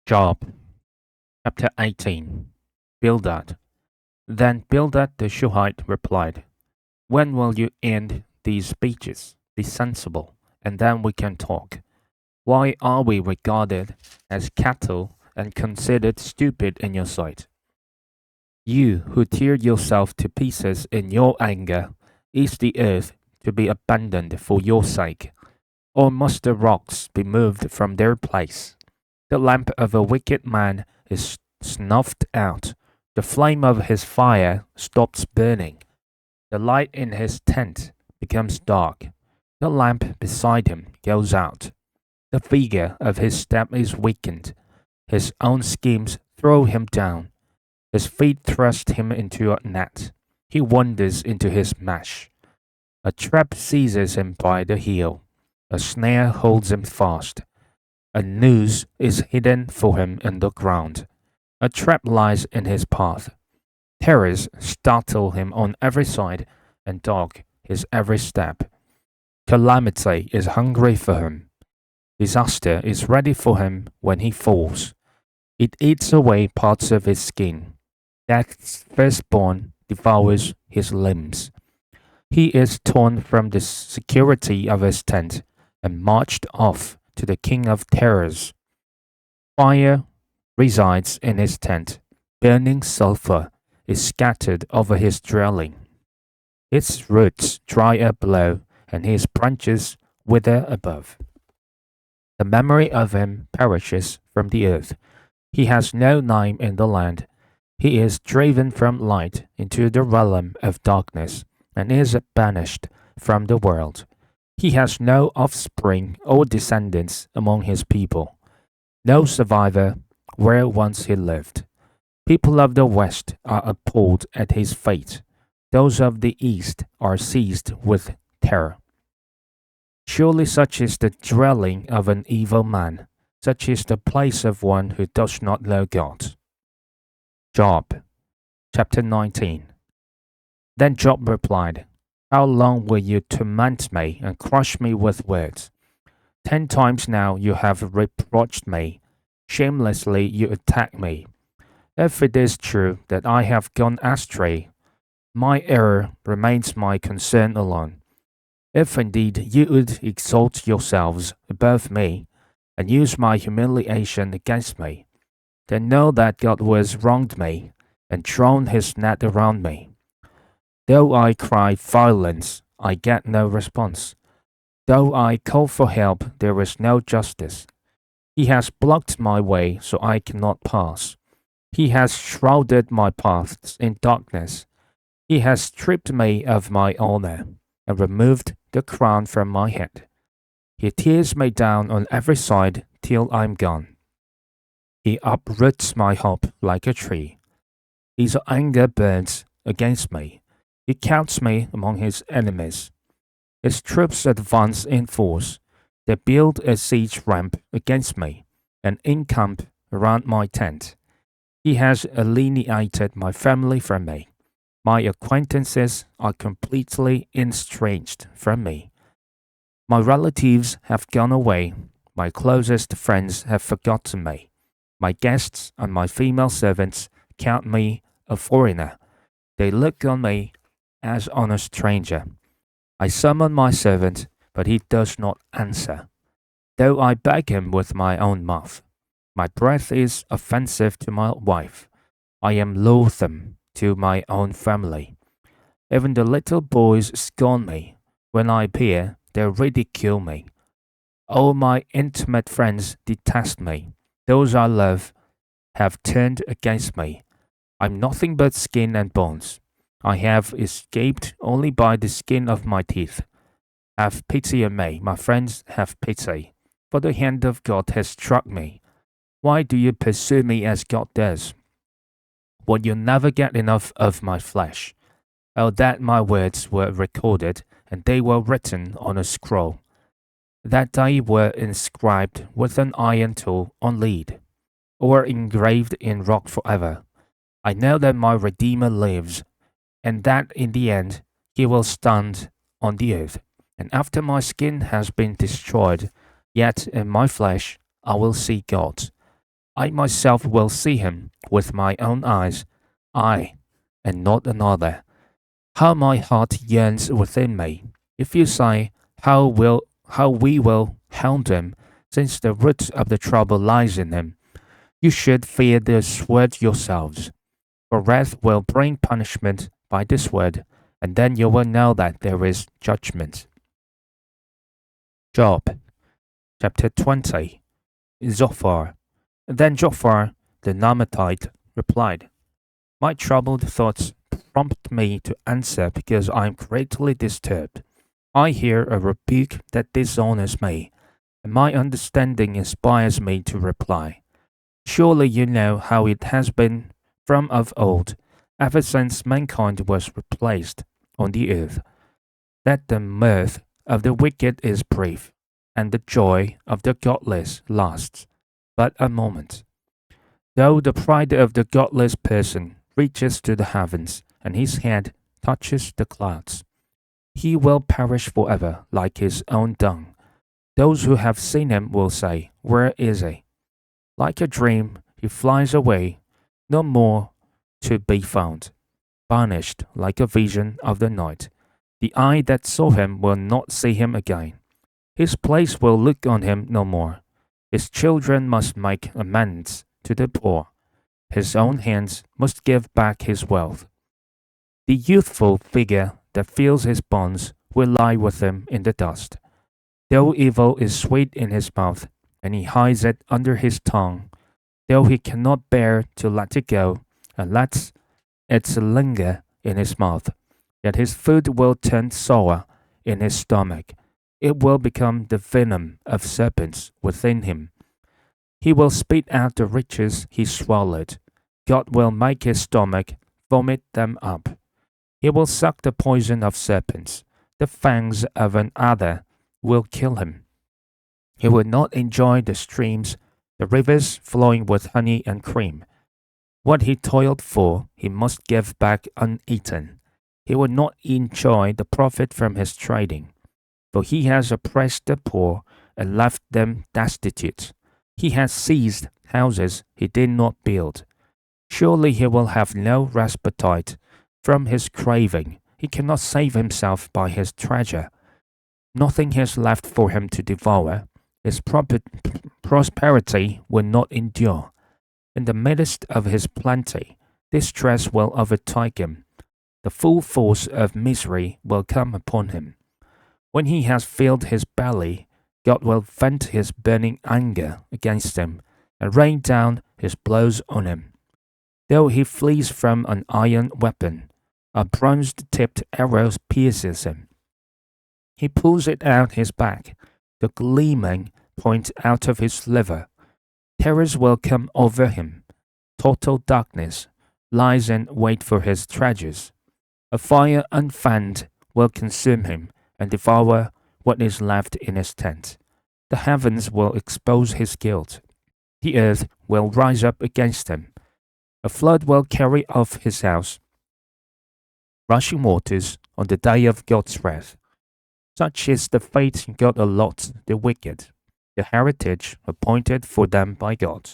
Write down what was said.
Job, chapter 18. Bildad. Then Bildad the Shuhite replied, When will you end these speeches? Be sensible, and then we can talk. Why are we regarded as cattle and considered stupid in your sight? You who tear yourself to pieces in your anger, is the earth to be abandoned for your sake? Or must the rocks be moved from their place? The lamp of a wicked man is snuffed out. The flame of his fire stops burning. The light in his tent becomes dark. The lamp beside him goes out. The figure of his step is weakened. His own schemes throw him down. His feet thrust him into a net. He wanders into his mesh. A trap seizes him by the heel. A snare holds him fast. A noose is hidden for him in the ground. A trap lies in his path. Terrors startle him on every side and dog his every step. Calamity is hungry for him. Disaster is ready for him when he falls. It eats away parts of his skin. Death's firstborn devours his limbs. He is torn from the security of his tent and marched off to the king of terrors. Fire resides in his tent. Burning sulfur is scattered over his dwelling. Its roots dry up below, and his branches wither above. The memory of him perishes from the earth. He has no name in the land. He is driven from light into the realm of darkness, and is banished from the world. He has no offspring or descendants among his people, no survivor where once he lived. People of the West are appalled at his fate. Those of the East are seized with terror. Surely such is the dwelling of an evil man. Such is the place of one who does not know God. Job, chapter 19. Then Job replied, How long will you torment me and crush me with words? 10 times now you have reproached me. Shamelessly you attack me. If it is true that I have gone astray, my error remains my concern alone. If indeed you would exalt yourselves above me, and use my humiliation against me, then know that God has wronged me, and thrown his net around me. Though I cry violence, I get no response. Though I call for help, there is no justice. He has blocked my way so I cannot pass. He has shrouded my paths in darkness. He has stripped me of my honor, and removed the crown from my head. He tears me down on every side till I'm gone. He uproots my hope like a tree. His anger burns against me. He counts me among his enemies. His troops advance in force. They build a siege ramp against me, and encamp around my tent. He has alienated my family from me. My acquaintances are completely estranged from me. My relatives have gone away. My closest friends have forgotten me. My guests and my female servants count me a foreigner. They look on me as on a stranger. I summon my servant, but he does not answer, though I beg him with my own mouth. My breath is offensive to my wife. I am loathsome to my own family. Even the little boys scorn me. When I appear, they ridicule me. All my intimate friends detest me. Those I love have turned against me. I'm nothing but skin and bones. I have escaped only by the skin of my teeth. Have pity on me, my friends, have pity, for the hand of God has struck me. Why do you pursue me as God does? Will you never get enough of my flesh? Oh, that my words were recorded, and they were written on a scroll, that they were inscribed with an iron tool on lead, or engraved in rock forever. I know that my Redeemer lives, and that in the end he will stand on the earth. And after my skin has been destroyed, yet in my flesh I will see God. I myself will see him with my own eyes, I, and not another. How my heart yearns within me! If you say, how we will hound him, since the root of the trouble lies in him, you should fear the sword yourselves. For wrath will bring punishment by the sword, and then you will know that there is judgment. Job, chapter 20. Zophar. Then Zophar the Naamathite replied, My troubled thoughts prompt me to answer because I am greatly disturbed. I hear a rebuke that dishonors me, and my understanding inspires me to reply. Surely you know how it has been from of old, ever since mankind was replaced on the earth, that the mirth of the wicked is brief, and the joy of the godless lasts but a moment. Though the pride of the godless person reaches to the heavens, and his head touches the clouds, he will perish forever like his own dung. Those who have seen him will say, Where is he? Like a dream, he flies away, no more to be found, vanished like a vision of the night. The eye that saw him will not see him again. His place will look on him no more. His children must make amends to the poor. His own hands must give back his wealth. The youthful figure that feels his bonds will lie with him in the dust. Though evil is sweet in his mouth, and he hides it under his tongue, though he cannot bear to let it go, and lets it linger in his mouth, yet his food will turn sour in his stomach. It will become the venom of serpents within him. He will spit out the riches he swallowed. God will make his stomach vomit them up. He will suck the poison of serpents. The fangs of an adder will kill him. He will not enjoy the streams, the rivers flowing with honey and cream. What he toiled for, he must give back uneaten. He will not enjoy the profit from his trading, for he has oppressed the poor and left them destitute. He has seized houses he did not build. Surely he will have no respite from his craving. He cannot save himself by his treasure. Nothing is left for him to devour. His prosperity will not endure. In the midst of his plenty, distress will overtake him. The full force of misery will come upon him. When he has filled his belly, God will vent his burning anger against him and rain down his blows on him. Though he flees from an iron weapon, a bronze-tipped arrow pierces him. He pulls it out his back, the gleaming point out of his liver. Terrors will come over him. Total darkness lies in wait for his treasures. A fire unfanned will consume him and devour what is left in his tent. The heavens will expose his guilt. The earth will rise up against him. A flood will carry off his house. Rushing waters on the day of God's wrath. Such is the fate God allots the wicked, the heritage appointed for them by God.